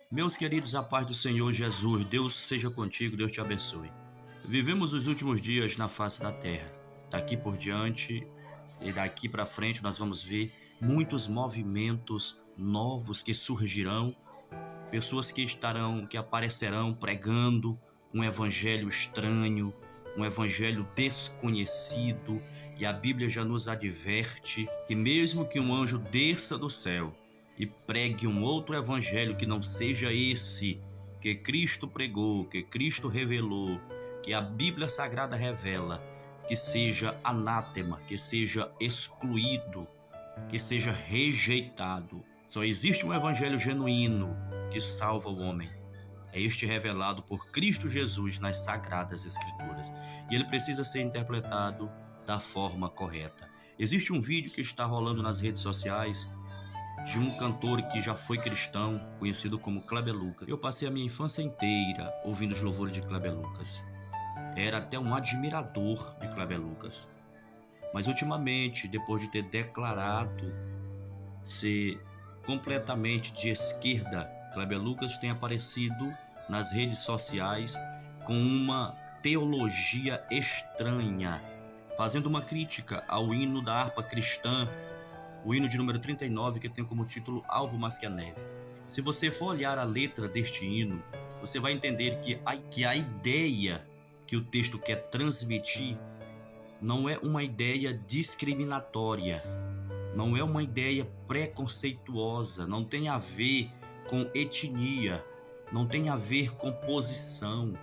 Meus queridos, a paz do Senhor Jesus, Deus seja contigo, Deus te abençoe. Vivemos os últimos dias na face da terra. Daqui por diante e daqui para frente nós vamos ver muitos movimentos novos que surgirão, pessoas que aparecerão pregando um evangelho estranho, um evangelho desconhecido, e a Bíblia já nos adverte que mesmo que um anjo desça do céu e pregue um outro evangelho que não seja esse que Cristo pregou, que Cristo revelou, que a Bíblia Sagrada revela, que seja anátema, que seja excluído, que seja rejeitado. Só existe um evangelho genuíno que salva o homem. É este revelado por Cristo Jesus nas Sagradas Escrituras. E ele precisa ser interpretado da forma correta. Existe um vídeo que está rolando nas redes sociais de um cantor que já foi cristão, conhecido como Kleber Lucas. Eu passei a minha infância inteira ouvindo os louvores de Kleber Lucas. Era até um admirador de Kleber Lucas. Mas ultimamente, depois de ter declarado ser completamente de esquerda, Kleber Lucas tem aparecido nas redes sociais com uma teologia estranha, fazendo uma crítica ao hino da harpa cristã, o hino de número 39, que tem como título Alvo Mais Que a Neve. Se você for olhar a letra deste hino, você vai entender que a ideia que o texto quer transmitir não é uma ideia discriminatória, não é uma ideia preconceituosa, não tem a ver com etnia, não tem a ver com posição,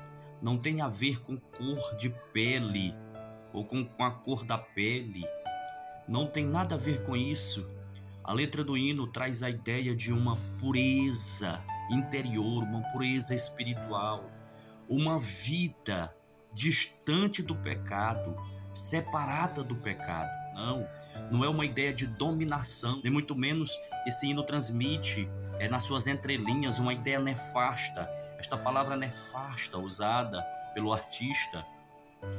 não tem a ver com cor de pele ou com a cor da pele. Não tem nada a ver com isso. A letra do hino traz a ideia de uma pureza interior, uma pureza espiritual, uma vida distante do pecado, separada do pecado. Não é uma ideia de dominação, nem muito menos esse hino transmite nas suas entrelinhas uma ideia nefasta. Esta palavra nefasta, usada pelo artista,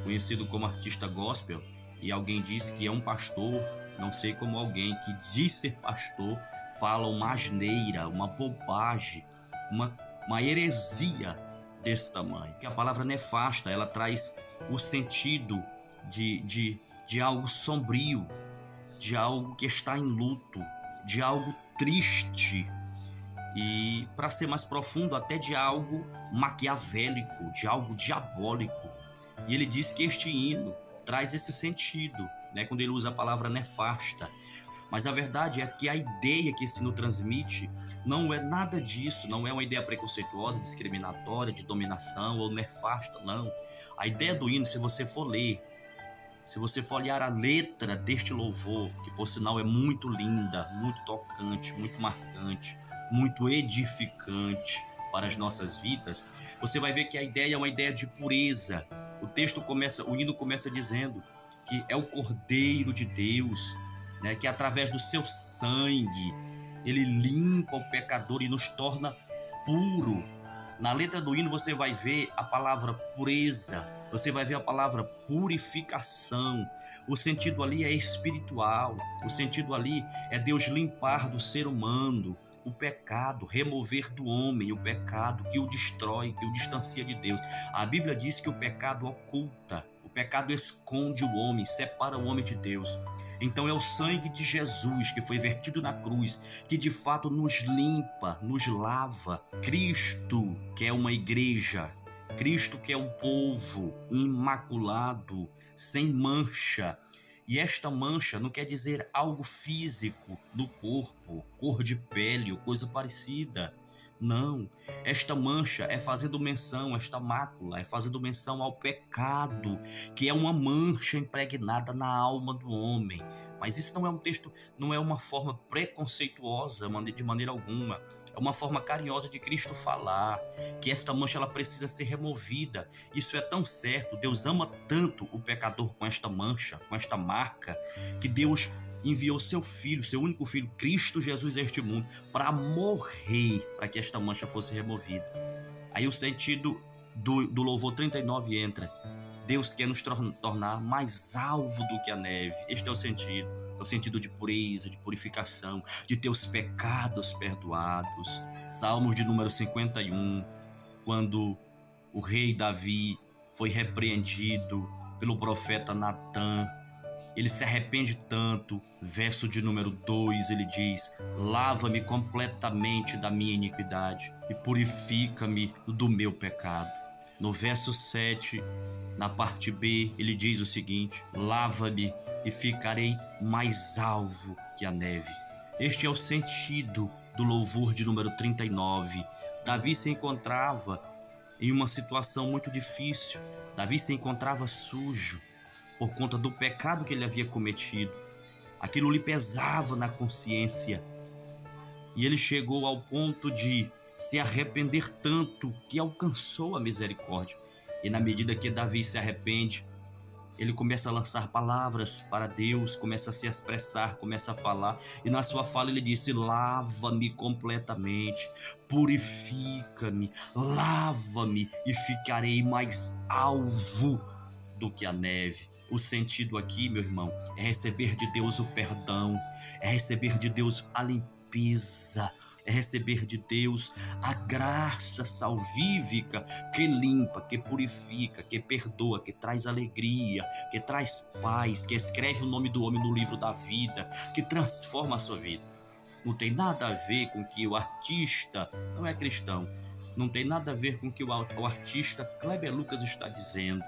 conhecido como artista gospel, e alguém diz que é um pastor, não sei como alguém que diz ser pastor fala uma asneira, uma bobagem, uma heresia desse tamanho. Que a palavra nefasta, ela traz o sentido de algo sombrio, de algo que está em luto, de algo triste e, para ser mais profundo, até de algo maquiavélico, de algo diabólico. E ele diz que este hino traz esse sentido, quando ele usa a palavra nefasta. Mas a verdade é que a ideia que esse hino transmite não é nada disso, não é uma ideia preconceituosa, discriminatória, de dominação ou nefasta, não. A ideia do hino, se você for ler, se você for olhar a letra deste louvor, que por sinal é muito linda, muito tocante, muito marcante, muito edificante para as nossas vidas, você vai ver que a ideia é uma ideia de pureza. O hino começa dizendo que é o Cordeiro de Deus, que através do seu sangue ele limpa o pecador e nos torna puro. Na letra do hino você vai ver a palavra pureza, você vai ver a palavra purificação. O sentido ali é espiritual, o sentido ali é Deus limpar do ser humano o pecado, remover do homem o pecado que o destrói, que o distancia de Deus. A Bíblia diz que o pecado oculta, o pecado esconde o homem, separa o homem de Deus. Então é o sangue de Jesus que foi vertido na cruz, que de fato nos limpa, nos lava. Cristo, que é uma igreja, Cristo, que é um povo imaculado, sem mancha. E esta mancha não quer dizer algo físico no corpo, cor de pele ou coisa parecida. Não, esta mancha é fazendo menção, esta mácula é fazendo menção ao pecado, que é uma mancha impregnada na alma do homem. Mas isso não é um texto, não é uma forma preconceituosa de maneira alguma. É uma forma carinhosa de Cristo falar que esta mancha ela precisa ser removida. Isso é tão certo, Deus ama tanto o pecador com esta mancha, com esta marca, que Deus enviou seu filho, seu único filho, Cristo Jesus a este mundo, para morrer, para que esta mancha fosse removida. Aí o sentido do louvor 39 entra. Deus quer nos tornar mais alvo do que a neve. Este é o sentido. é o sentido de pureza, de purificação, de ter os pecados perdoados. Salmos de número 51, quando o rei Davi foi repreendido pelo profeta Natã, ele se arrepende tanto. Verso de número 2, ele diz: lava-me completamente da minha iniquidade e purifica-me do meu pecado. No verso 7, na parte B, ele diz o seguinte: lava-me e ficarei mais alvo que a neve. Este é o sentido do louvor de número 39. Davi se encontrava em uma situação muito difícil. Davi se encontrava sujo por conta do pecado que ele havia cometido. Aquilo lhe pesava na consciência. E ele chegou ao ponto de se arrepender tanto que alcançou a misericórdia. E na medida que Davi se arrepende, ele começa a lançar palavras para Deus, começa a se expressar, começa a falar. E na sua fala ele disse: lava-me completamente, purifica-me, lava-me e ficarei mais alvo do que a neve. O sentido aqui, meu irmão, é receber de Deus o perdão, é receber de Deus a limpeza, é receber de Deus a graça salvífica que limpa, que purifica, que perdoa, que traz alegria, que traz paz, que escreve o nome do homem no livro da vida, que transforma a sua vida. Não tem nada a ver com que o artista não é cristão, não tem nada a ver com o que o artista Kleber Lucas está dizendo.